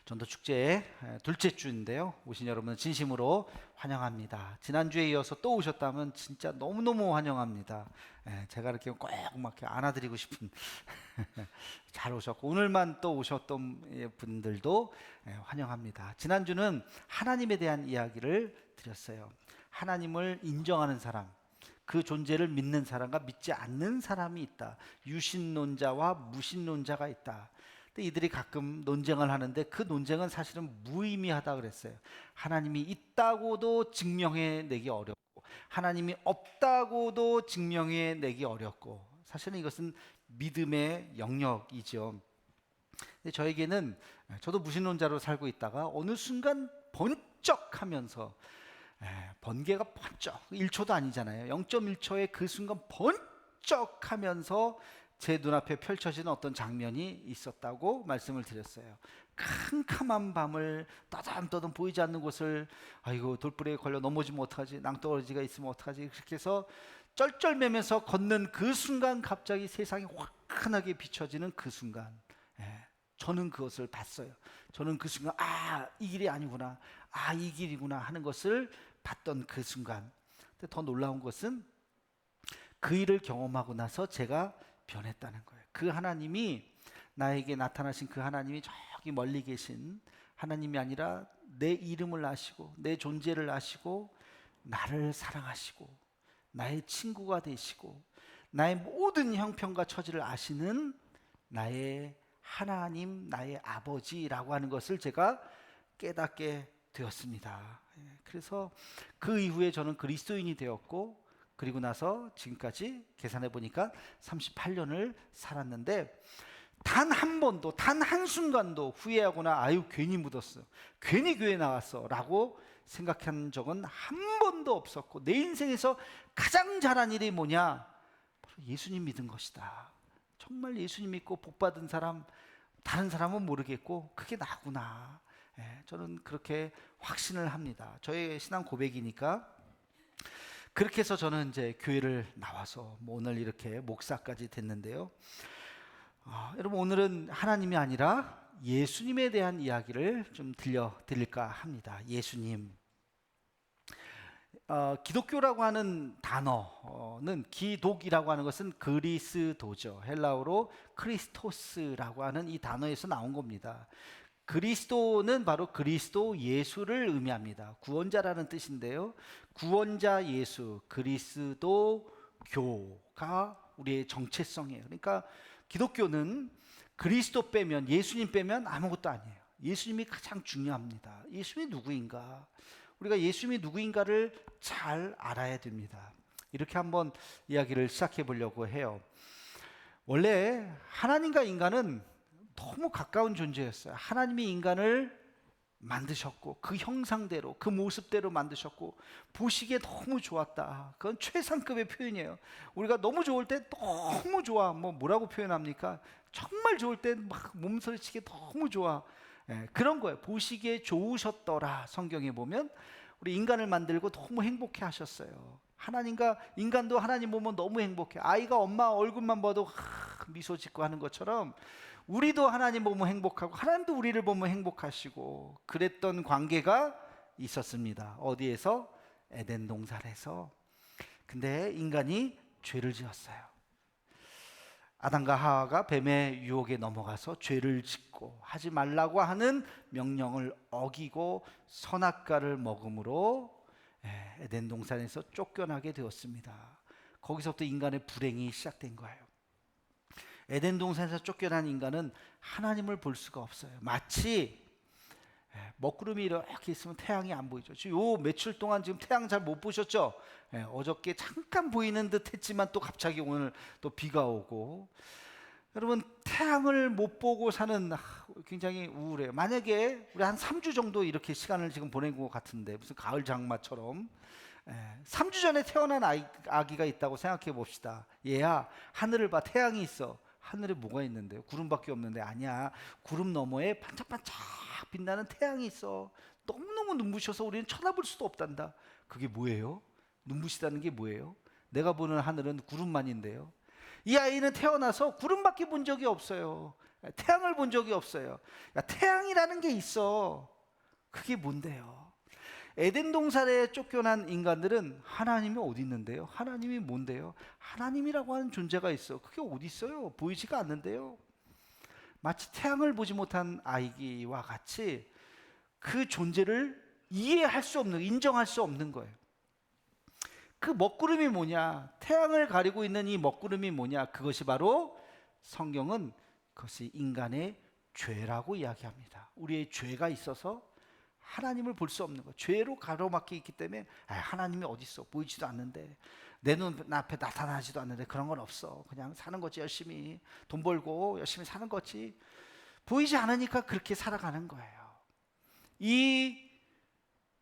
전도 축제의 둘째 주인데요. 오신 여러분 진심으로 환영합니다. 지난주에 이어서 또 오셨다면 진짜 너무너무 환영합니다. 제가 이렇게 꼭 막 안아드리고 싶은 잘 오셨고, 오늘만 또 오셨던 분들도 환영합니다. 지난주는 하나님에 대한 이야기를 드렸어요. 하나님을 인정하는 사람, 그 존재를 믿는 사람과 믿지 않는 사람이 있다. 유신론자와 무신론자가 있다. 근데 이들이 가끔 논쟁을 하는데 그 논쟁은 사실은 무의미하다 그랬어요. 하나님이 있다고도 증명해 내기 어렵고, 하나님이 없다고도 증명해 내기 어렵고, 사실은 이것은 믿음의 영역이죠. 근데 저에게는, 저도 무신론자로 살고 있다가 어느 순간 번쩍하면서, 번개가 번쩍, 1초도 아니잖아요. 0.1초의 그 순간 번쩍하면서 제 눈앞에 펼쳐지는 어떤 장면이 있었다고 말씀을 드렸어요. 캄캄한 밤을 떠담떠담 보이지 않는 곳을, 아이고 돌부리에 걸려 넘어지면 어떡하지, 낭떠러지가 있으면 어떡하지, 그렇게 해서 쩔쩔매면서 걷는 그 순간 갑자기 세상이 환하게 비춰지는 그 순간, 저는 그것을 봤어요. 저는 그 순간 이 길이 아니구나, 이 길이구나 하는 것을 봤던 그 순간. 근데 더 놀라운 것은 그 일을 경험하고 나서 제가 변했다는 거예요. 그 하나님이, 나에게 나타나신 그 하나님이 저기 멀리 계신 하나님이 아니라 내 이름을 아시고 내 존재를 아시고 나를 사랑하시고 나의 친구가 되시고 나의 모든 형편과 처지를 아시는 나의 하나님, 나의 아버지라고 하는 것을 제가 깨닫게 되었습니다. 그래서 그 이후에 저는 그리스도인이 되었고, 그리고 나서 지금까지 계산해 보니까 38년을 살았는데 단 한 번도, 단 한순간도 후회하거나 아유 괜히 묻었어, 괜히 교회 나왔어 라고 생각한 적은 한 번도 없었고, 내 인생에서 가장 잘한 일이 뭐냐? 바로 예수님 믿은 것이다. 정말 예수님 믿고 복 받은 사람, 다른 사람은 모르겠고 그게 나구나. 저는 그렇게 확신을 합니다. 저의 신앙 고백이니까. 그렇게 해서 저는 이제 교회를 나와서 오늘 이렇게 목사까지 됐는데요. 여러분, 오늘은 하나님이 아니라 예수님에 대한 이야기를 좀 들려드릴까 합니다. 예수님. 기독교라고 하는 단어는, 기독이라고 하는 것은 그리스도죠. 헬라어로 크리스토스라고 하는 이 단어에서 나온 겁니다. 그리스도는 바로 그리스도 예수를 의미합니다. 구원자라는 뜻인데요. 구원자 예수, 그리스도교가 우리의 정체성이에요. 그러니까 기독교는 그리스도 빼면, 예수님 빼면 아무것도 아니에요. 예수님이 가장 중요합니다. 예수님이 누구인가? 우리가 예수님이 누구인가를 잘 알아야 됩니다. 이렇게 한번 이야기를 시작해 보려고 해요. 원래 하나님과 인간은 너무 가까운 존재였어요. 하나님이 인간을 만드셨고 그 형상대로, 그 모습대로 만드셨고 보시기에 너무 좋았다. 그건 최상급의 표현이에요. 우리가 너무 좋을 때 너무 좋아, 뭐라고 표현합니까? 정말 좋을 때 막 몸서리치게 너무 좋아. 그런 거예요. 보시기에 좋으셨더라. 성경에 보면 우리 인간을 만들고 너무 행복해 하셨어요. 하나님과 인간도 하나님 보면 너무 행복해. 아이가 엄마 얼굴만 봐도 미소 짓고 하는 것처럼 우리도 하나님 보면 행복하고 하나님도 우리를 보면 행복하시고 그랬던 관계가 있었습니다. 어디에서? 에덴 동산에서. 근데 인간이 죄를 지었어요. 아담과 하와가 뱀의 유혹에 넘어가서 죄를 짓고 하지 말라고 하는 명령을 어기고 선악과를 먹음으로 에덴 동산에서 쫓겨나게 되었습니다. 거기서부터 인간의 불행이 시작된 거예요. 에덴 동산에서 쫓겨난 인간은 하나님을 볼 수가 없어요. 마치 먹구름이 이렇게 있으면 태양이 안 보이죠. 지금 요 며칠 동안 지금 태양 잘 못 보셨죠? 어저께 잠깐 보이는 듯 했지만 또 갑자기 오늘 또 비가 오고. 여러분, 태양을 못 보고 사는, 굉장히 우울해요. 만약에 우리 한 3주 정도 이렇게 시간을 지금 보낸 것 같은데, 무슨 가을 장마처럼 3주 전에 태어난 아기가 있다고 생각해 봅시다. 얘야, 하늘을 봐, 태양이 있어. 하늘에 뭐가 있는데요? 구름밖에 없는데. 아니야, 구름 너머에 반짝반짝 빛나는 태양이 있어. 너무너무 눈부셔서 우리는 쳐다볼 수도 없단다. 그게 뭐예요? 눈부시다는 게 뭐예요? 내가 보는 하늘은 구름만인데요. 이 아이는 태어나서 구름밖에 본 적이 없어요. 태양을 본 적이 없어요. 야, 태양이라는 게 있어. 그게 뭔데요? 에덴 동산에 쫓겨난 인간들은 하나님이 어디 있는데요? 하나님이 뭔데요? 하나님이라고 하는 존재가 있어. 그게 어디 있어요? 보이지가 않는데요. 마치 태양을 보지 못한 아이와 같이 그 존재를 이해할 수 없는, 인정할 수 없는 거예요. 그 먹구름이 뭐냐? 태양을 가리고 있는 이 먹구름이 뭐냐? 그것이 바로 성경은 그것이 인간의 죄라고 이야기합니다. 우리의 죄가 있어서 하나님을 볼 수 없는 거. 죄로 가로막혀 있기 때문에 하나님이 어디 있어? 보이지도 않는데, 내 눈 앞에 나타나지도 않는데 그런 건 없어. 그냥 사는 거지. 열심히 돈 벌고 열심히 사는 거지. 보이지 않으니까 그렇게 살아가는 거예요. 이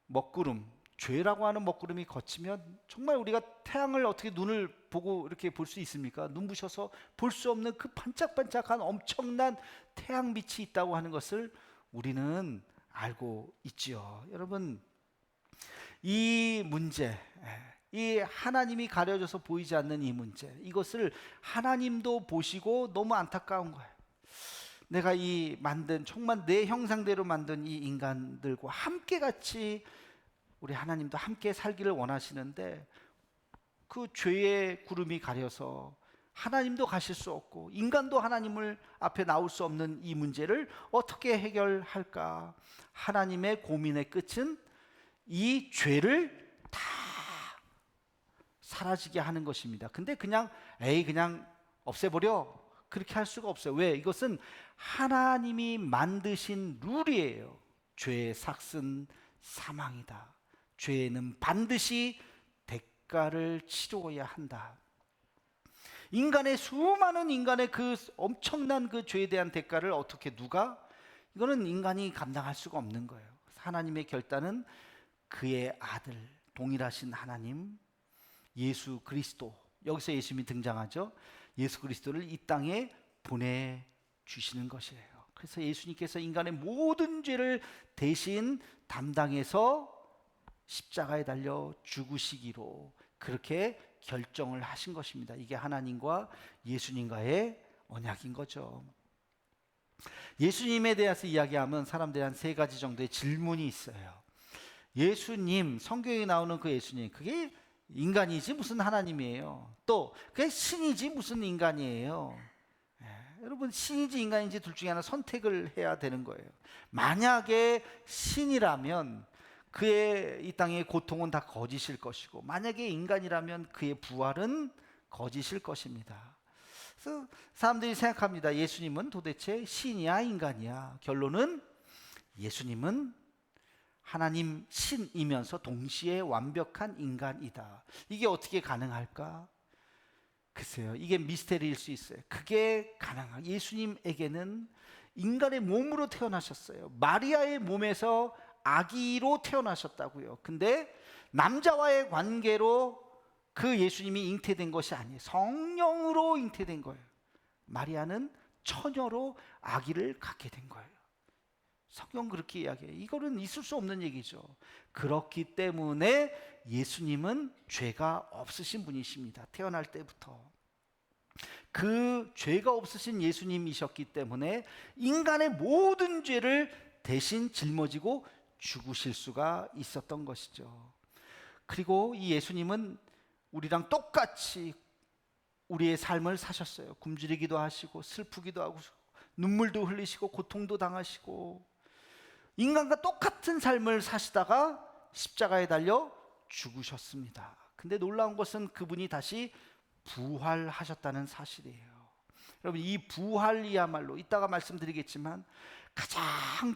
먹구름, 죄라고 하는 먹구름이 걷히면 정말 우리가 태양을 어떻게 눈을 보고 이렇게 볼 수 있습니까? 눈부셔서 볼 수 없는 그 반짝반짝한 엄청난 태양빛이 있다고 하는 것을 우리는 알고 있지요. 여러분, 이 문제, 이 하나님이 가려져서 보이지 않는 이 문제, 이것을 하나님도 보시고 너무 안타까운 거예요. 내가 이 만든, 정말 내 형상대로 만든 이 인간들과 함께 같이 우리 하나님도 함께 살기를 원하시는데 그 죄의 구름이 가려서 하나님도 가실 수 없고 인간도 하나님을 앞에 나올 수 없는 이 문제를 어떻게 해결할까? 하나님의 고민의 끝은 이 죄를 다 사라지게 하는 것입니다. 근데 그냥 그냥 없애버려, 그렇게 할 수가 없어요. 왜? 이것은 하나님이 만드신 룰이에요. 죄의 삭은 사망이다. 죄는 반드시 대가를 치러야 한다. 인간의 수많은 인간의 그 엄청난 그 죄에 대한 대가를 어떻게 누가? 이거는 인간이 감당할 수가 없는 거예요. 하나님의 결단은 그의 아들, 동일하신 하나님 예수 그리스도, 여기서 예수님이 등장하죠. 예수 그리스도를 이 땅에 보내주시는 것이에요. 그래서 예수님께서 인간의 모든 죄를 대신 담당해서 십자가에 달려 죽으시기로 그렇게 결정을 하신 것입니다. 이게 하나님과 예수님과의 언약인 거죠. 예수님에 대해서 이야기하면 사람들이 한 세 가지 정도의 질문이 있어요. 예수님, 성경에 나오는 그 예수님, 그게 인간이지 무슨 하나님이에요. 또 그게 신이지 무슨 인간이에요. 여러분, 신인지 인간인지 둘 중에 하나 선택을 해야 되는 거예요. 만약에 신이라면 그의 이 땅의 고통은 다 거짓일 것이고, 만약에 인간이라면 그의 부활은 거짓일 것입니다. 그래서 사람들이 생각합니다. 예수님은 도대체 신이야 인간이야? 결론은 예수님은 하나님 신이면서 동시에 완벽한 인간이다. 이게 어떻게 가능할까? 글쎄요, 이게 미스테리일 수 있어요. 그게 가능한, 예수님에게는 인간의 몸으로 태어나셨어요. 마리아의 몸에서 아기로 태어나셨다고요. 근데 남자와의 관계로 그 예수님이 잉태된 것이 아니에요. 성령으로 잉태된 거예요. 마리아는 처녀로 아기를 갖게 된 거예요. 성경 그렇게 이야기해요. 이거는 있을 수 없는 얘기죠. 그렇기 때문에 예수님은 죄가 없으신 분이십니다. 태어날 때부터. 그 죄가 없으신 예수님이셨기 때문에 인간의 모든 죄를 대신 짊어지고 죽으실 수가 있었던 것이죠. 그리고 이 예수님은 우리랑 똑같이 우리의 삶을 사셨어요. 굶주리기도 하시고 슬프기도 하고 눈물도 흘리시고 고통도 당하시고 인간과 똑같은 삶을 사시다가 십자가에 달려 죽으셨습니다. 근데 놀라운 것은 그분이 다시 부활하셨다는 사실이에요. 여러분, 이 부활이야말로 이따가 말씀드리겠지만 가장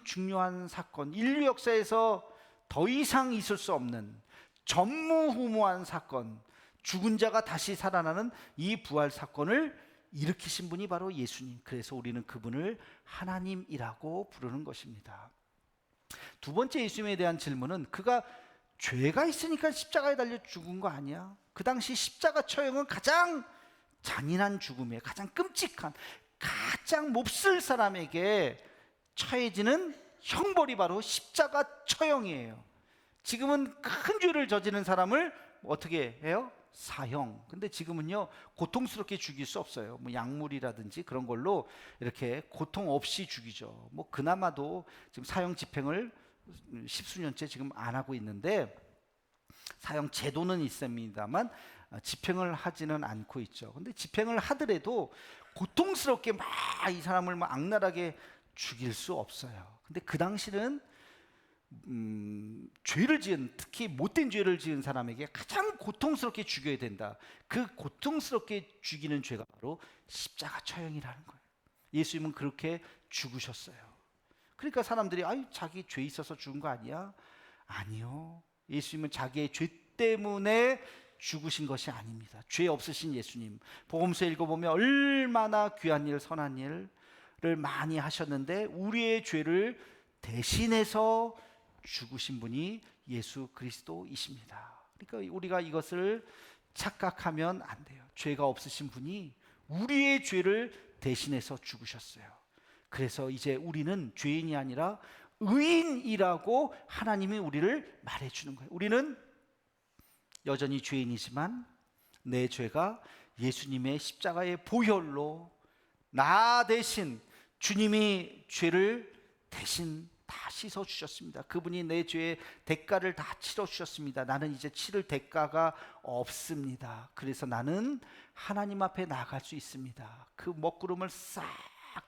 중요한 사건, 인류 역사에서 더 이상 있을 수 없는 전무후무한 사건, 죽은 자가 다시 살아나는 이 부활 사건을 일으키신 분이 바로 예수님. 그래서 우리는 그분을 하나님이라고 부르는 것입니다. 두 번째 예수님에 대한 질문은 그가 죄가 있으니까 십자가에 달려 죽은 거 아니야? 그 당시 십자가 처형은 가장 잔인한 죽음이에요. 가장 끔찍한, 가장 몹쓸 사람에게 처해지는 형벌이 바로 십자가 처형이에요. 지금은 큰 죄를 저지른 사람을 어떻게 해요? 사형. 근데 지금은요 고통스럽게 죽일 수 없어요. 뭐 약물이라든지 그런 걸로 이렇게 고통 없이 죽이죠. 뭐 그나마도 지금 사형 집행을 십수년째 지금 안 하고 있는데, 사형 제도는 있습니다만 집행을 하지는 않고 있죠. 근데 집행을 하더라도 고통스럽게 막 이 사람을 막 악랄하게 죽일 수 없어요. 근데 그 당시는 죄를 지은, 특히 못된 죄를 지은 사람에게 가장 고통스럽게 죽여야 된다. 그 고통스럽게 죽이는 죄가 바로 십자가 처형이라는 거예요. 예수님은 그렇게 죽으셨어요. 그러니까 사람들이 아유 자기 죄 있어서 죽은 거 아니야? 아니요. 예수님은 자기의 죄 때문에 죽으신 것이 아닙니다. 죄 없으신 예수님, 복음서 읽어보면 얼마나 귀한 일, 선한 일을 많이 하셨는데 우리의 죄를 대신해서 죽으신 분이 예수 그리스도이십니다. 그러니까 우리가 이것을 착각하면 안 돼요. 죄가 없으신 분이 우리의 죄를 대신해서 죽으셨어요. 그래서 이제 우리는 죄인이 아니라 의인이라고 하나님이 우리를 말해주는 거예요. 우리는 여전히 죄인이지만 내 죄가 예수님의 십자가의 보혈로 나 대신 주님이 죄를 대신 다 씻어 주셨습니다. 그분이 내 죄의 대가를 다 치러 주셨습니다. 나는 이제 치를 대가가 없습니다. 그래서 나는 하나님 앞에 나아갈 수 있습니다. 그 먹구름을 싹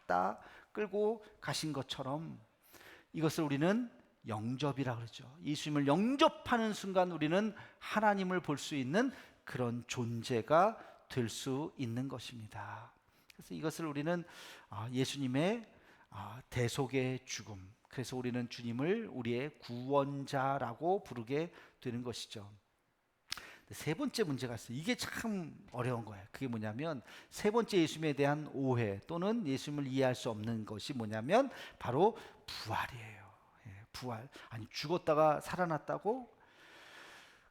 다 끌고 가신 것처럼 이것을 우리는 영접이라 그러죠. 예수님을 영접하는 순간 우리는 하나님을 볼 수 있는 그런 존재가 될 수 있는 것입니다. 그래서 이것을 우리는 예수님의 대속의 죽음, 그래서 우리는 주님을 우리의 구원자라고 부르게 되는 것이죠. 세 번째 문제가 있어요. 이게 참 어려운 거예요. 그게 뭐냐면 세 번째 예수님에 대한 오해 또는 예수님을 이해할 수 없는 것이 뭐냐면 바로 부활이에요. 부활. 아니 죽었다가 살아났다고?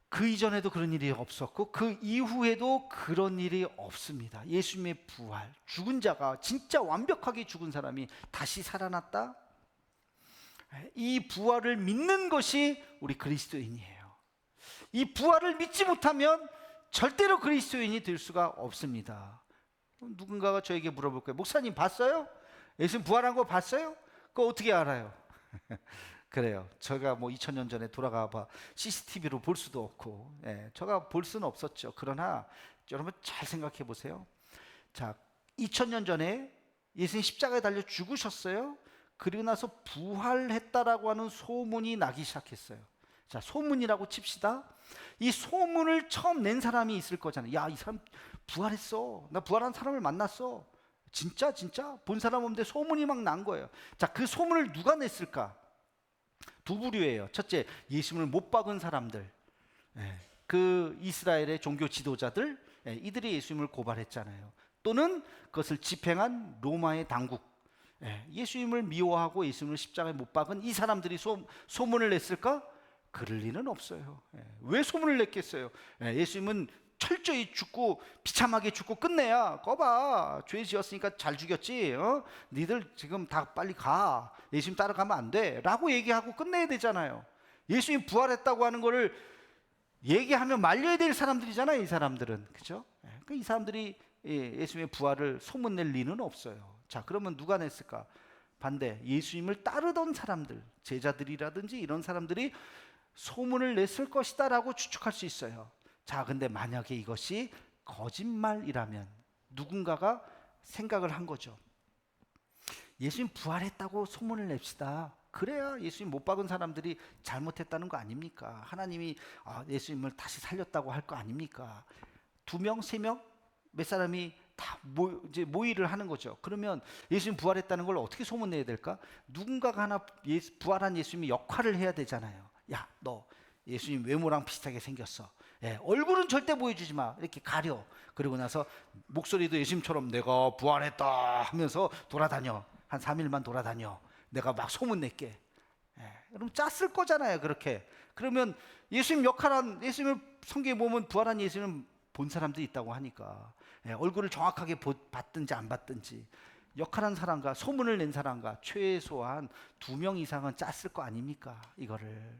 그 이전에도 그런 일이 없었고 그 이후에도 그런 일이 없습니다. 예수님의 부활, 죽은 자가 진짜 완벽하게 죽은 사람이 다시 살아났다? 이 부활을 믿는 것이 우리 그리스도인이에요. 이 부활을 믿지 못하면 절대로 그리스도인이 될 수가 없습니다. 누군가가 저에게 물어볼 거예요. 목사님 봤어요? 예수님 부활한 거 봤어요? 그거 어떻게 알아요? 그래요. 제가 뭐 2000년 전에 돌아가 봐 CCTV로 볼 수도 없고, 제가 볼 수는 없었죠. 그러나 여러분 잘 생각해 보세요. 자, 2000년 전에 예수님 십자가에 달려 죽으셨어요. 그리고 나서 부활했다라고 하는 소문이 나기 시작했어요. 자, 소문이라고 칩시다. 이 소문을 처음 낸 사람이 있을 거잖아요. 야, 이 사람 부활했어. 나 부활한 사람을 만났어. 진짜 본 사람 없는데 소문이 막 난 거예요. 자, 그 소문을 누가 냈을까? 두 부류예요. 첫째, 예수님을 못 박은 사람들, 그 이스라엘의 종교 지도자들, 이들이 예수님을 고발했잖아요. 또는 그것을 집행한 로마의 당국, 예수님을 미워하고 예수님을 십자가에 못 박은 이 사람들이 소문을 냈을까? 그럴 리는 없어요. 왜 소문을 냈겠어요? 예수님은 철저히 죽고 비참하게 죽고 끝내야 거봐 죄 지었으니까 잘 죽였지, 니들 지금 다 빨리 가, 예수님 따라가면 안 돼 라고 얘기하고 끝내야 되잖아요. 예수님 부활했다고 하는 거를 얘기하면 말려야 될 사람들이잖아요. 이 사람들은, 그죠? 이 사람들이 예수님의 부활을 소문낼 리는 없어요. 자, 그러면 누가 냈을까? 반대, 예수님을 따르던 사람들, 제자들이라든지 이런 사람들이 소문을 냈을 것이다 라고 추측할 수 있어요. 자, 근데 만약에 이것이 거짓말이라면 누군가가 생각을 한 거죠. 예수님 부활했다고 소문을 냅시다. 그래야 예수님 못 박은 사람들이 잘못했다는 거 아닙니까? 하나님이 예수님을 다시 살렸다고 할 거 아닙니까? 2명, 3명, 몇 사람이 다 이제 모의를 하는 거죠. 그러면 예수님 부활했다는 걸 어떻게 소문내야 될까? 누군가가 하나 부활한 예수님이 역할을 해야 되잖아요. 야, 너 예수님 외모랑 비슷하게 생겼어. 얼굴은 절대 보여주지 마. 이렇게 가려. 그리고 나서 목소리도 예수님처럼 내가 부활했다 하면서 돌아다녀. 한 3일만 돌아다녀. 내가 막 소문낼게. 여러분 짰을 거잖아요. 그렇게. 그러면 예수님 역할한, 예수님을 성경에 보면 부활한 예수님은 본 사람들이 있다고 하니까 얼굴을 정확하게 봤든지 안 봤든지 역할한 사람과 소문을 낸 사람과 최소한 2명 이상은 짰을 거 아닙니까? 이거를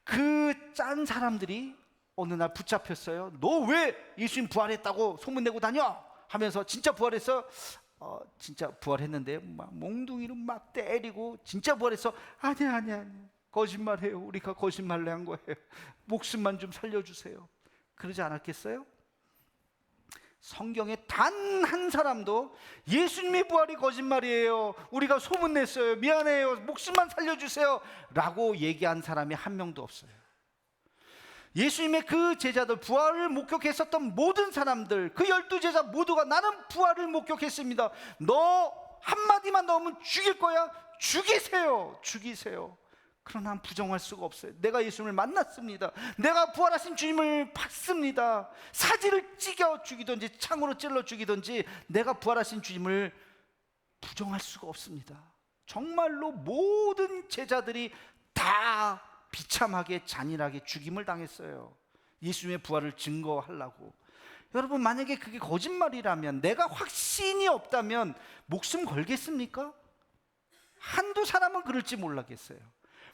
그 짠 사람들이 어느 날 붙잡혔어요. 너 왜 예수님 부활했다고 소문내고 다녀? 하면서 진짜 부활했어? 진짜 부활했는데 막 몽둥이로 막 때리고 진짜 부활했어? 아니야 거짓말해요. 우리가 거짓말을 한 거예요. 목숨만 좀 살려주세요. 그러지 않았겠어요? 성경에 단 한 사람도 예수님의 부활이 거짓말이에요, 우리가 소문냈어요, 미안해요, 목숨만 살려주세요 라고 얘기한 사람이 한 명도 없어요. 예수님의 그 제자들, 부활을 목격했었던 모든 사람들, 그 12제자 모두가 나는 부활을 목격했습니다, 너 한마디만 넣으면 죽일 거야, 죽이세요. 그러나 부정할 수가 없어요. 내가 예수님을 만났습니다, 내가 부활하신 주님을 봤습니다. 사지를 찢겨 죽이든지 창으로 찔러 죽이든지 내가 부활하신 주님을 부정할 수가 없습니다. 정말로 모든 제자들이 다 비참하게 잔인하게 죽임을 당했어요. 예수님의 부활을 증거하려고. 여러분, 만약에 그게 거짓말이라면, 내가 확신이 없다면 목숨 걸겠습니까? 한두 사람은 그럴지 몰라겠어요.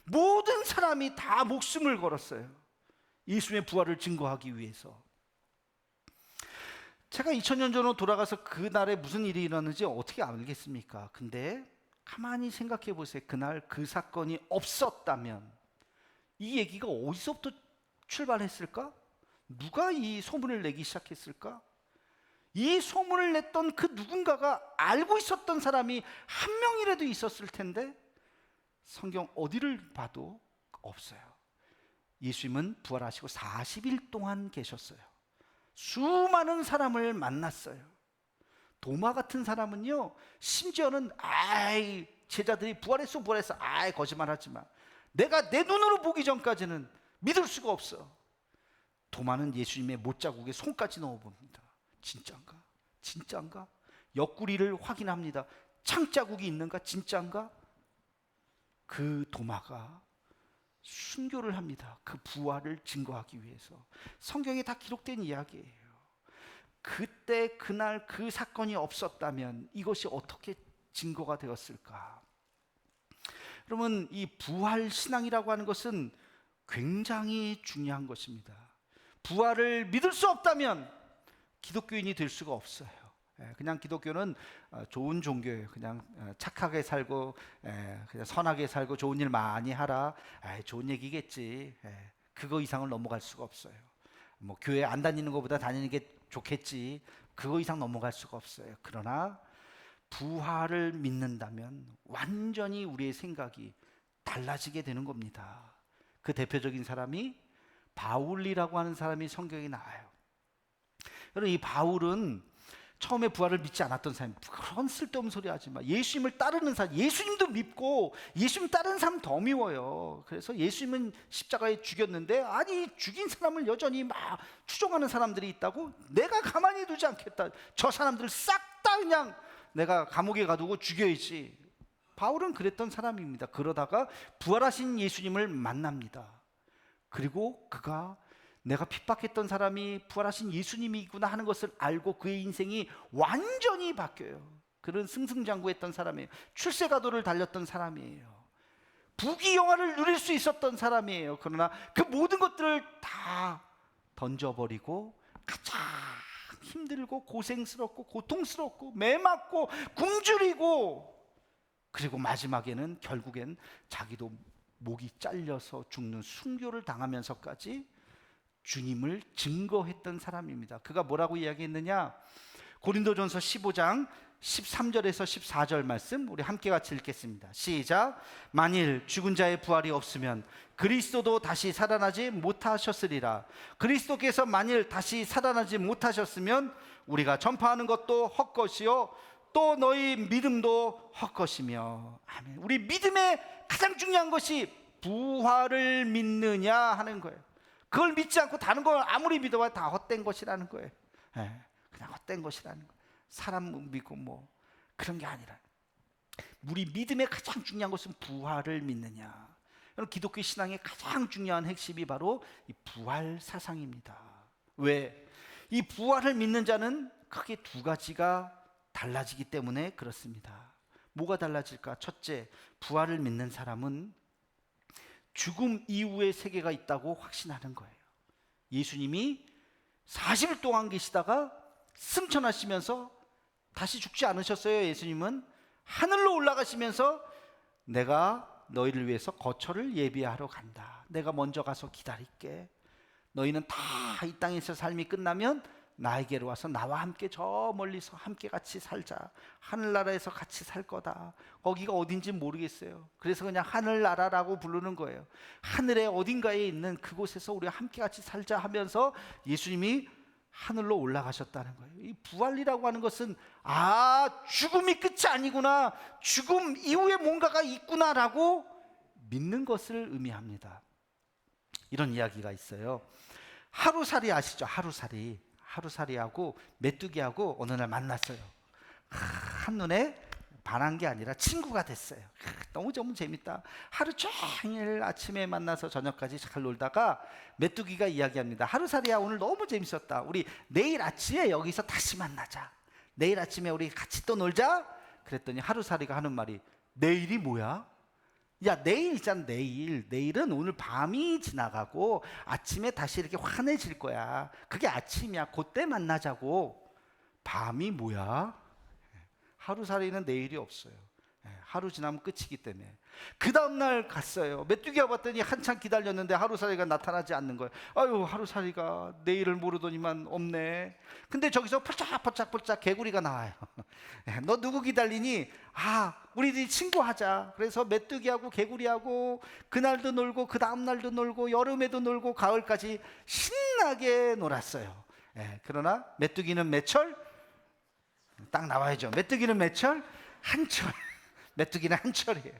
모든 사람이 다 목숨을 걸었어요. 예수님의 부활을 증거하기 위해서. 제가 2000년 전으로 돌아가서 그날에 무슨 일이 일어났는지 어떻게 알겠습니까? 근데 가만히 생각해 보세요. 그날 그 사건이 없었다면 이 얘기가 어디서부터 출발했을까? 누가 이 소문을 내기 시작했을까? 이 소문을 냈던 그 누군가가 알고 있었던 사람이 한 명이라도 있었을 텐데 성경 어디를 봐도 없어요. 예수님은 부활하시고 40일 동안 계셨어요. 수많은 사람을 만났어요. 도마 같은 사람은요, 심지어는 제자들이 부활했어 거짓말하지 마, 내가 내 눈으로 보기 전까지는 믿을 수가 없어. 도마는 예수님의 못자국에 손까지 넣어봅니다. 진짜인가? 옆구리를 확인합니다. 창자국이 있는가? 진짜인가? 그 도마가 순교를 합니다. 그 부활을 증거하기 위해서. 성경에 다 기록된 이야기예요. 그때 그날 그 사건이 없었다면 이것이 어떻게 증거가 되었을까? 여러분, 이 부활 신앙이라고 하는 것은 굉장히 중요한 것입니다. 부활을 믿을 수 없다면 기독교인이 될 수가 없어요. 그냥 기독교는 좋은 종교예요. 그냥 착하게 살고 그냥 선하게 살고 좋은 일 많이 하라, 좋은 얘기겠지. 그거 이상을 넘어갈 수가 없어요. 뭐 교회 안 다니는 것보다 다니는 게 좋겠지. 그거 이상 넘어갈 수가 없어요. 그러나 부활을 믿는다면 완전히 우리의 생각이 달라지게 되는 겁니다. 그 대표적인 사람이 바울이라고 하는 사람이 성경에 나와요. 여러분, 이 바울은 처음에 부활을 믿지 않았던 사람, 그런 쓸데없는 소리 하지 마. 예수님을 따르는 사람, 예수님도 믿고 예수님 따르는 사람 더 미워요. 그래서 예수님은 십자가에 죽였는데, 아니 죽인 사람을 여전히 막 추종하는 사람들이 있다고? 내가 가만히 두지 않겠다. 저 사람들을 싹 다 그냥 내가 감옥에 가두고 죽여야지. 바울은 그랬던 사람입니다. 그러다가 부활하신 예수님을 만납니다. 그리고 그가 내가 핍박했던 사람이 부활하신 예수님이구나 하는 것을 알고 그의 인생이 완전히 바뀌어요. 그런 승승장구했던 사람이에요. 출세가도를 달렸던 사람이에요. 부귀영화를 누릴 수 있었던 사람이에요. 그러나 그 모든 것들을 다 던져버리고 가장 힘들고 고생스럽고 고통스럽고 매맞고 굶주리고, 그리고 마지막에는 결국엔 자기도 목이 잘려서 죽는 순교를 당하면서까지 주님을 증거했던 사람입니다. 그가 뭐라고 이야기했느냐? 고린도전서 15장 13절에서 14절 말씀 우리 함께 같이 읽겠습니다. 시작. 만일 죽은 자의 부활이 없으면 그리스도도 다시 살아나지 못하셨으리라. 그리스도께서 만일 다시 살아나지 못하셨으면 우리가 전파하는 것도 헛것이요 또 너희 믿음도 헛것이며. 아멘. 우리 믿음의 가장 중요한 것이 부활을 믿느냐 하는 거예요. 그걸 믿지 않고 다른 걸 아무리 믿어봐야 다 헛된 것이라는 거예요. 그냥 헛된 것이라는 거예요. 사람 믿고 뭐 그런 게 아니라 우리 믿음의 가장 중요한 것은 부활을 믿느냐. 기독교 신앙의 가장 중요한 핵심이 바로 이 부활 사상입니다. 왜? 이 부활을 믿는 자는 크게 두 가지가 달라지기 때문에 그렇습니다. 뭐가 달라질까? 첫째, 부활을 믿는 사람은 죽음 이후의 세계가 있다고 확신하는 거예요. 예수님이 40일 동안 계시다가 승천하시면서 다시 죽지 않으셨어요. 예수님은 하늘로 올라가시면서 내가 너희를 위해서 거처를 예비하러 간다. 내가 먼저 가서 기다릴게. 너희는 다 이 땅에서 삶이 끝나면 나에게로 와서 나와 함께 저 멀리서 함께 같이 살자. 하늘나라에서 같이 살 거다. 거기가 어딘지 모르겠어요. 그래서 그냥 하늘나라라고 부르는 거예요. 하늘의 어딘가에 있는 그곳에서 우리가 함께 같이 살자 하면서 예수님이 하늘로 올라가셨다는 거예요. 이 부활이라고 하는 것은 죽음이 끝이 아니구나, 죽음 이후에 뭔가가 있구나라고 믿는 것을 의미합니다. 이런 이야기가 있어요. 하루살이 아시죠? 하루살이하고 메뚜기하고 어느 날 만났어요. 한눈에 반한 게 아니라 친구가 됐어요. 너무 재밌다. 하루 종일 아침에 만나서 저녁까지 잘 놀다가 메뚜기가 이야기합니다. 하루살이야, 오늘 너무 재밌었다. 우리 내일 아침에 여기서 다시 만나자. 내일 아침에 우리 같이 또 놀자. 그랬더니 하루살이가 하는 말이, 내일이 뭐야? 야, 내일 있잖아. 내일은 오늘 밤이 지나가고 아침에 다시 이렇게 환해질 거야. 그게 아침이야. 그때 만나자고. 밤이 뭐야? 하루살이는 내일이 없어요. 하루 지나면 끝이기 때문에. 그 다음날 갔어요. 메뚜기가 봤더니 한참 기다렸는데 하루살이가 나타나지 않는 거예요. 아유, 하루살이가 내일을 모르더니만 없네. 근데 저기서 펄짝펄짝 개구리가 나와요. 너 누구 기다리니? 우리들이 친구하자. 그래서 메뚜기하고 개구리하고 그날도 놀고 그 다음날도 놀고 여름에도 놀고 가을까지 신나게 놀았어요. 그러나 메뚜기는 매철? 딱 나와야죠. 메뚜기는 매철? 한철. 메뚜기는 한철이에요.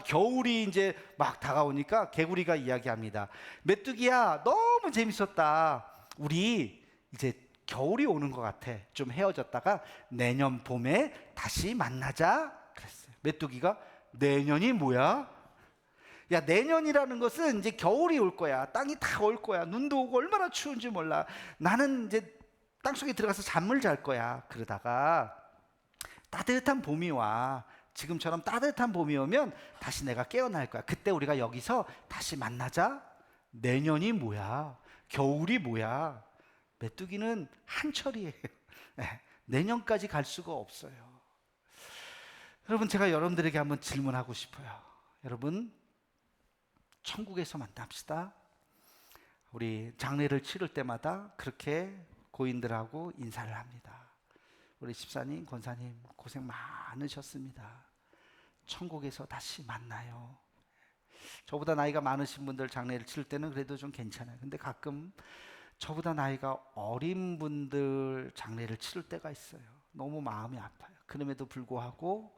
겨울이 이제 막 다가오니까 개구리가 이야기합니다. 메뚜기야, 너무 재밌었다. 우리 이제 겨울이 오는 것 같아. 좀 헤어졌다가 내년 봄에 다시 만나자. 그랬어요. 메뚜기가, 내년이 뭐야? 야, 내년이라는 것은 이제 겨울이 올 거야. 땅이 다 올 거야. 눈도 오고 얼마나 추운지 몰라. 나는 이제 땅속에 들어가서 잠을 잘 거야. 그러다가 따뜻한 봄이 와. 지금처럼 따뜻한 봄이 오면 다시 내가 깨어날 거야. 그때 우리가 여기서 다시 만나자. 내년이 뭐야? 겨울이 뭐야? 메뚜기는 한철이에요. 내년까지 갈 수가 없어요. 여러분, 제가 여러분들에게 한번 질문하고 싶어요. 여러분, 천국에서 만납시다. 우리 장례를 치를 때마다 그렇게 고인들하고 인사를 합니다. 우리 집사님, 권사님 고생 많으셨습니다. 천국에서 다시 만나요. 저보다 나이가 많으신 분들 장례를 치를 때는 그래도 좀 괜찮아요. 근데 가끔 저보다 나이가 어린 분들 장례를 치를 때가 있어요. 너무 마음이 아파요. 그럼에도 불구하고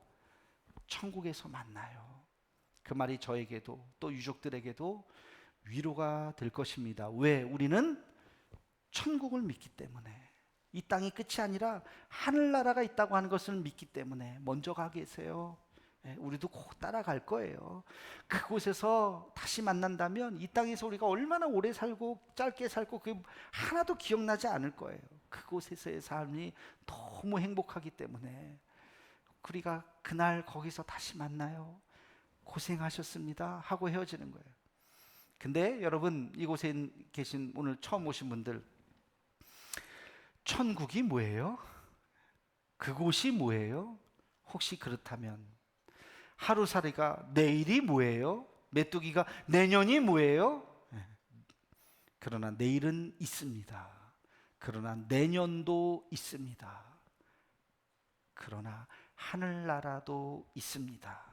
천국에서 만나요. 그 말이 저에게도 또 유족들에게도 위로가 될 것입니다. 왜? 우리는 천국을 믿기 때문에. 이 땅이 끝이 아니라 하늘나라가 있다고 하는 것을 믿기 때문에 먼저 가 계세요. 우리도 꼭 따라갈 거예요. 그곳에서 다시 만난다면 이 땅에서 우리가 얼마나 오래 살고 짧게 살고 그게 하나도 기억나지 않을 거예요. 그곳에서의 삶이 너무 행복하기 때문에 우리가 그날 거기서 다시 만나요. 고생하셨습니다 하고 헤어지는 거예요. 근데 여러분, 이곳에 계신 오늘 처음 오신 분들, 천국이 뭐예요? 그곳이 뭐예요? 혹시 그렇다면 하루살이가 내일이 뭐예요? 메뚜기가 내년이 뭐예요? 그러나 내일은 있습니다. 그러나 내년도 있습니다. 그러나 하늘나라도 있습니다.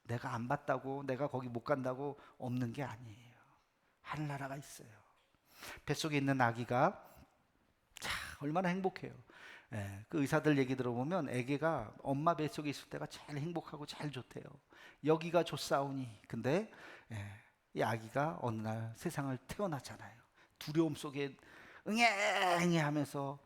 내가 안 봤다고, 내가 거기 못 간다고 없는 게 아니에요. 하늘나라가 있어요. 뱃속에 있는 아기가 얼마나 행복해요. 그 의사들 얘기 들어보면 아기가 엄마 뱃속에 있을 때가 제일 행복하고 제일 좋대요. 여기가 좋사오니. 근데 이 아기가 어느 날 세상을 태어나잖아요. 두려움 속에 응애응애 하면서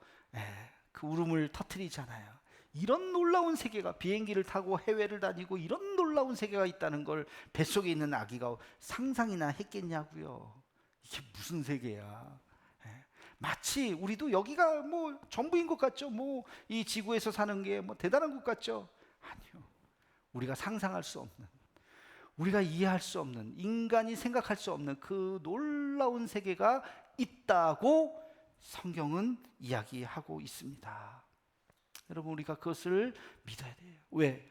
그 울음을 터뜨리잖아요. 이런 놀라운 세계가, 비행기를 타고 해외를 다니고 이런 놀라운 세계가 있다는 걸 뱃속에 있는 아기가 상상이나 했겠냐고요. 이게 무슨 세계야. 마치 우리도 여기가 뭐 전부인 것 같죠. 뭐 이 지구에서 사는 게 뭐 대단한 것 같죠. 아니요. 우리가 상상할 수 없는, 우리가 이해할 수 없는, 인간이 생각할 수 없는 그 놀라운 세계가 있다고 성경은 이야기하고 있습니다. 여러분, 우리가 그것을 믿어야 돼요. 왜?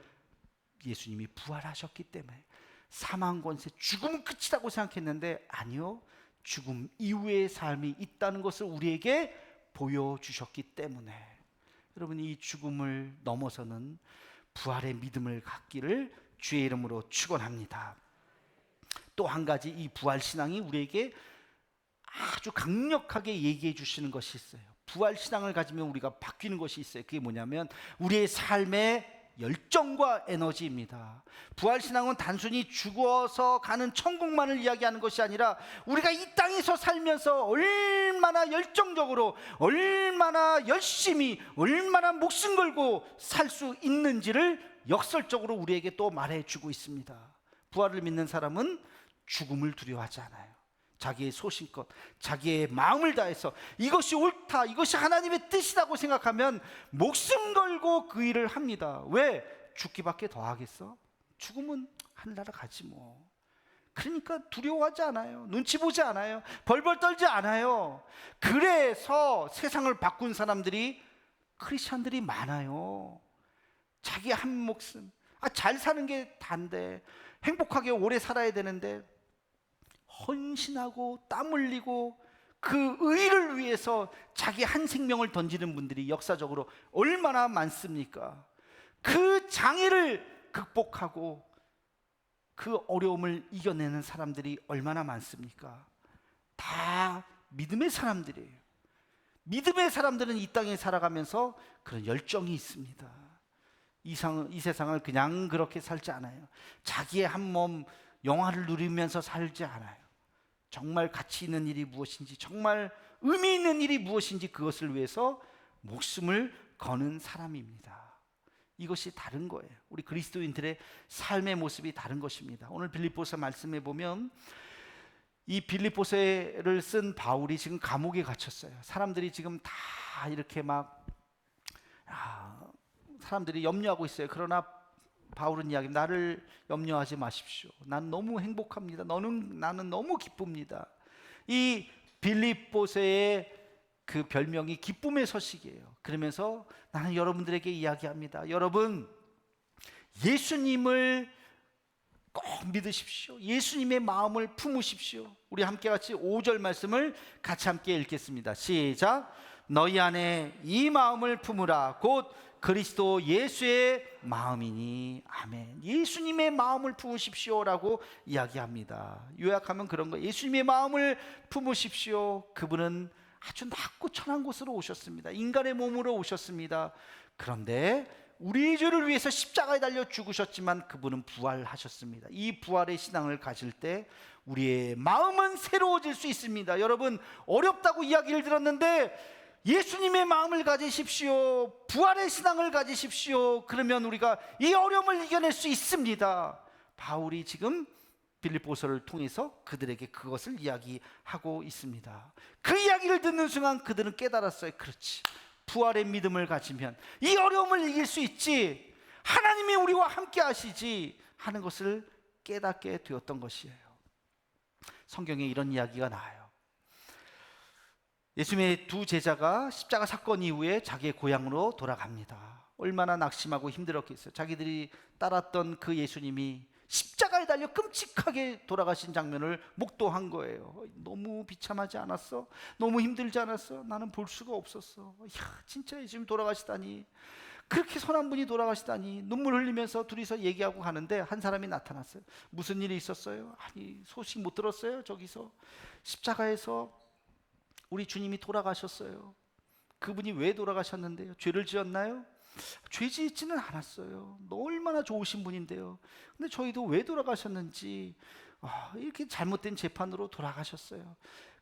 예수님이 부활하셨기 때문에. 사망 권세, 죽음은 끝이라고 생각했는데 아니요, 죽음 이후의 삶이 있다는 것을 우리에게 보여주셨기 때문에 여러분, 이 죽음을 넘어서는 부활의 믿음을 갖기를 주의 이름으로 축원합니다. 또 한 가지, 이 부활신앙이 우리에게 아주 강력하게 얘기해 주시는 것이 있어요. 부활신앙을 가지면 우리가 바뀌는 것이 있어요. 그게 뭐냐면 우리의 삶의 열정과 에너지입니다. 부활신앙은 단순히 죽어서 가는 천국만을 이야기하는 것이 아니라 우리가 이 땅에서 살면서 얼마나 열정적으로, 얼마나 열심히, 얼마나 목숨 걸고 살 수 있는지를 역설적으로 우리에게 또 말해주고 있습니다. 부활을 믿는 사람은 죽음을 두려워하지 않아요. 자기의 소신껏, 자기의 마음을 다해서 이것이 옳다, 이것이 하나님의 뜻이라고 생각하면 목숨 걸고 그 일을 합니다. 왜? 죽기밖에 더 하겠어? 죽으면 하늘나라 가지 뭐. 그러니까 두려워하지 않아요. 눈치 보지 않아요. 벌벌 떨지 않아요. 그래서 세상을 바꾼 사람들이, 크리스찬들이 많아요. 자기 한 목숨, 잘 사는 게 단데, 행복하게 오래 살아야 되는데 헌신하고 땀 흘리고 그 의를 위해서 자기 한 생명을 던지는 분들이 역사적으로 얼마나 많습니까? 그 장애를 극복하고 그 어려움을 이겨내는 사람들이 얼마나 많습니까? 다 믿음의 사람들이에요. 믿음의 사람들은 이 땅에 살아가면서 그런 열정이 있습니다. 이 세상을 그냥 그렇게 살지 않아요. 자기의 한 몸 영화를 누리면서 살지 않아요. 정말 가치 있는 일이 무엇인지, 정말 의미 있는 일이 무엇인지 그것을 위해서 목숨을 거는 사람입니다. 이것이 다른 거예요. 우리 그리스도인들의 삶의 모습이 다른 것입니다. 오늘 빌립보서 말씀에 보면 이 빌립보서를 쓴 바울이 지금 감옥에 갇혔어요. 사람들이 지금 다 이렇게 막 사람들이 염려하고 있어요. 그러나 바울은 이야기합니다. 나를 염려하지 마십시오. 난 너무 행복합니다. 나는 너무 기쁩니다. 이 빌립보서의 그 별명이 기쁨의 서식이에요. 그러면서 나는 여러분들에게 이야기합니다. 여러분, 예수님을 꼭 믿으십시오. 예수님의 마음을 품으십시오. 우리 함께 같이 5절 말씀을 같이 함께 읽겠습니다. 시작. 너희 안에 이 마음을 품으라. 곧 그리스도 예수의 마음이니. 아멘. 예수님의 마음을 품으십시오라고 이야기합니다. 요약하면 그런 거예요. 예수님의 마음을 품으십시오. 그분은 아주 낮고 천한 곳으로 오셨습니다. 인간의 몸으로 오셨습니다. 그런데 우리의 죄를 위해서 십자가에 달려 죽으셨지만 그분은 부활하셨습니다. 이 부활의 신앙을 가질 때 우리의 마음은 새로워질 수 있습니다. 여러분, 어렵다고 이야기를 들었는데 예수님의 마음을 가지십시오. 부활의 신앙을 가지십시오. 그러면 우리가 이 어려움을 이겨낼 수 있습니다. 바울이 지금 빌립보서를 통해서 그들에게 그것을 이야기하고 있습니다. 그 이야기를 듣는 순간 그들은 깨달았어요. 그렇지, 부활의 믿음을 가지면 이 어려움을 이길 수 있지, 하나님이 우리와 함께 하시지 하는 것을 깨닫게 되었던 것이에요. 성경에 이런 이야기가 나와요. 예수님의 두 제자가 십자가 사건 이후에 자기의 고향으로 돌아갑니다. 얼마나 낙심하고 힘들었겠어요. 자기들이 따랐던 그 예수님이 십자가에 달려 끔찍하게 돌아가신 장면을 목도한 거예요. 너무 비참하지 않았어? 너무 힘들지 않았어? 나는 볼 수가 없었어. 이야, 진짜 예수님 돌아가시다니, 그렇게 선한 분이 돌아가시다니. 눈물 흘리면서 둘이서 얘기하고 가는데 한 사람이 나타났어요. 무슨 일이 있었어요? 아니, 소식 못 들었어요? 저기서 십자가에서 우리 주님이 돌아가셨어요. 그분이 왜 돌아가셨는데요? 죄를 지었나요? 죄 짓지는 않았어요. 얼마나 좋으신 분인데요. 근데 저희도 왜 돌아가셨는지, 이렇게 잘못된 재판으로 돌아가셨어요.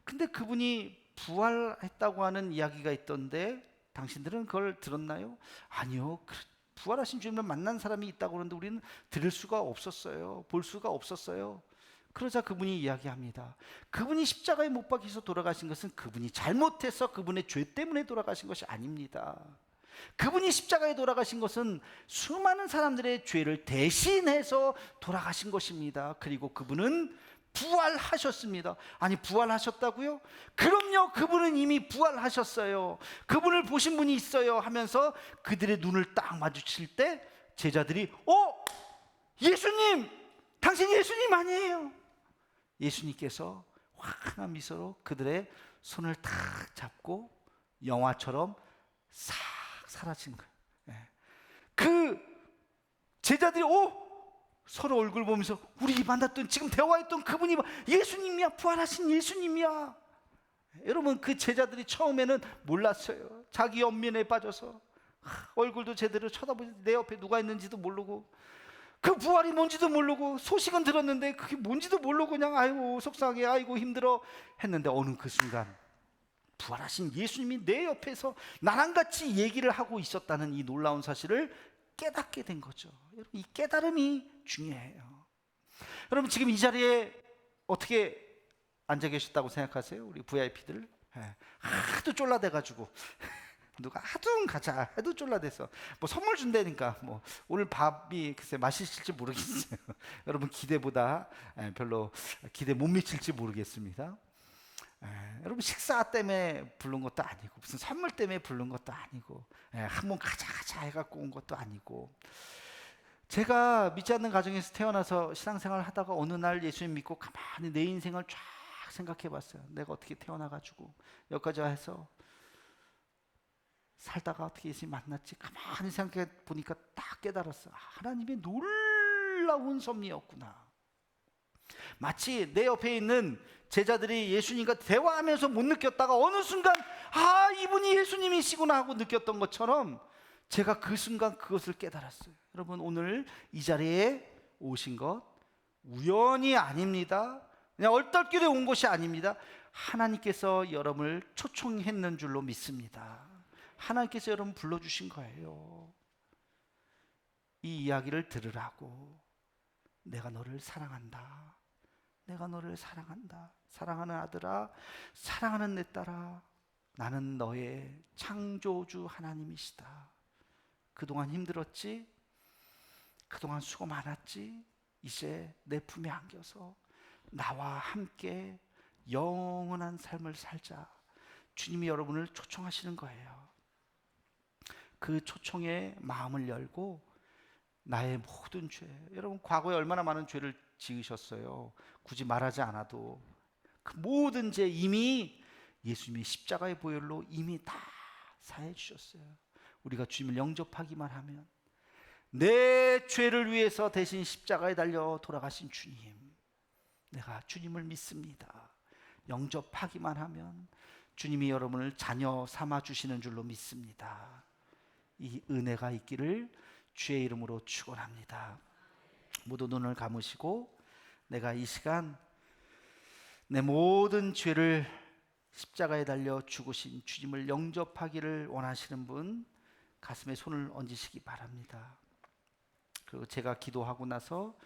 근데 그분이 부활했다고 하는 이야기가 있던데 당신들은 그걸 들었나요? 아니요. 부활하신 주님을 만난 사람이 있다고 그러는데 우리는 들을 수가 없었어요. 볼 수가 없었어요. 그러자 그분이 이야기합니다. 그분이 십자가에 못 박혀서 돌아가신 것은 그분이 잘못해서 그분의 죄 때문에 돌아가신 것이 아닙니다. 그분이 십자가에 돌아가신 것은 수많은 사람들의 죄를 대신해서 돌아가신 것입니다. 그리고 그분은 부활하셨습니다. 아니, 부활하셨다고요? 그럼요, 그분은 이미 부활하셨어요. 그분을 보신 분이 있어요 하면서 그들의 눈을 딱 마주칠 때 제자들이 예수님! 당신 예수님 아니에요? 예수님께서 환한 미소로 그들의 손을 탁 잡고 영화처럼 싹 사라진 거예요. 그 제자들이 서로 얼굴 보면서 우리 만났던, 지금 대화했던 그분이 예수님이야, 부활하신 예수님이야. 여러분, 그 제자들이 처음에는 몰랐어요. 자기 연민에 빠져서 얼굴도 제대로 쳐다보지, 내 옆에 누가 있는지도 모르고, 그 부활이 뭔지도 모르고, 소식은 들었는데 그게 뭔지도 모르고 그냥 아이고 속상해, 아이고 힘들어 했는데, 어느 그 순간 부활하신 예수님이 내 옆에서 나랑 같이 얘기를 하고 있었다는 이 놀라운 사실을 깨닫게 된 거죠. 여러분, 이 깨달음이 중요해요. 여러분, 지금 이 자리에 어떻게 앉아 계셨다고 생각하세요? 우리 VIP들 하도 쫄라대가지고 누가 하도 가자 해도 쫄라대서 선물 준다니까 오늘 밥이 글쎄 맛있을지 모르겠어요. 여러분, 기대보다 별로 기대 못 미칠지 모르겠습니다. 여러분, 식사 때문에 부른 것도 아니고, 무슨 선물 때문에 부른 것도 아니고, 한번 가자 해갖고 온 것도 아니고, 제가 믿지 않는 가정에서 태어나서 신앙생활을 하다가 어느 날 예수님 믿고 가만히 내 인생을 쫙 생각해 봤어요. 내가 어떻게 태어나가지고 여기까지 와서 살다가 어떻게 예수님 만났지? 가만히 생각해 보니까 딱 깨달았어. 하나님의 놀라운 섭리였구나. 마치 내 옆에 있는 제자들이 예수님과 대화하면서 못 느꼈다가 어느 순간 이분이 예수님이시구나 하고 느꼈던 것처럼 제가 그 순간 그것을 깨달았어요. 여러분, 오늘 이 자리에 오신 것 우연이 아닙니다. 그냥 얼떨결에 온 것이 아닙니다. 하나님께서 여러분을 초청했는 줄로 믿습니다. 하나님께서 여러분 불러주신 거예요. 이 이야기를 들으라고. 내가 너를 사랑한다. 내가 너를 사랑한다. 사랑하는 아들아, 사랑하는 내 딸아, 나는 너의 창조주 하나님이시다. 그동안 힘들었지? 그동안 수고 많았지? 이제 내 품에 안겨서 나와 함께 영원한 삶을 살자. 주님이 여러분을 초청하시는 거예요. 그 초청에 마음을 열고 나의 모든 죄, 여러분 과거에 얼마나 많은 죄를 지으셨어요. 굳이 말하지 않아도 그 모든 죄 이미 예수님이 십자가의 보혈로 이미 다 사해 주셨어요. 우리가 주님을 영접하기만 하면, 내 죄를 위해서 대신 십자가에 달려 돌아가신 주님, 내가 주님을 믿습니다. 영접하기만 하면 주님이 여러분을 자녀 삼아 주시는 줄로 믿습니다. 이 은혜가 있기를 주의 이름으로 축원합니다. 모두 눈을 감으시고, 내가 이 시간 내 모든 죄를 십자가에 달려 죽으신 주님을 영접하기를 원하시는 분 가슴에 손을 얹으시기 바랍니다. 그리고 제가 기도하고 나서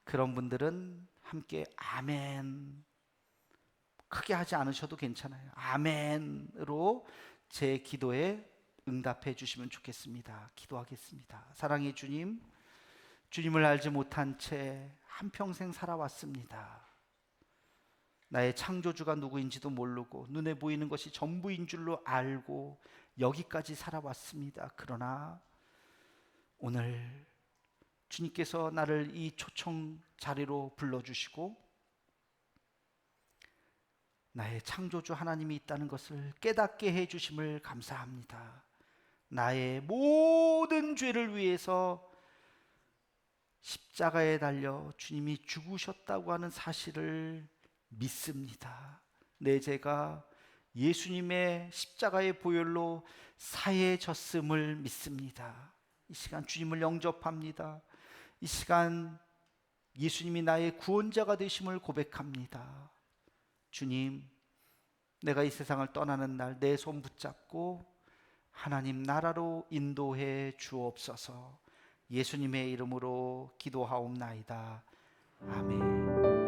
그런 분들은 함께 아멘, 크게 하지 않으셔도 괜찮아요. 아멘으로 제 기도에 응답해 주시면 좋겠습니다. 기도하겠습니다. 사랑의 주님, 주님을 알지 못한 채 한평생 살아왔습니다. 나의 창조주가 누구인지도 모르고 눈에 보이는 것이 전부인 줄로 알고 여기까지 살아왔습니다. 그러나 오늘 주님께서 나를 이 초청 자리로 불러주시고 나의 창조주 하나님이 있다는 것을 깨닫게 해주심을 감사합니다. 나의 모든 죄를 위해서 십자가에 달려 주님이 죽으셨다고 하는 사실을 믿습니다. 내 죄가 예수님의 십자가의 보혈로 사해졌음을 믿습니다. 이 시간 주님을 영접합니다. 이 시간 예수님이 나의 구원자가 되심을 고백합니다. 주님, 내가 이 세상을 떠나는 날 내 손 붙잡고 하나님 나라로 인도해 주옵소서. 예수님의 이름으로 기도하옵나이다. 아멘.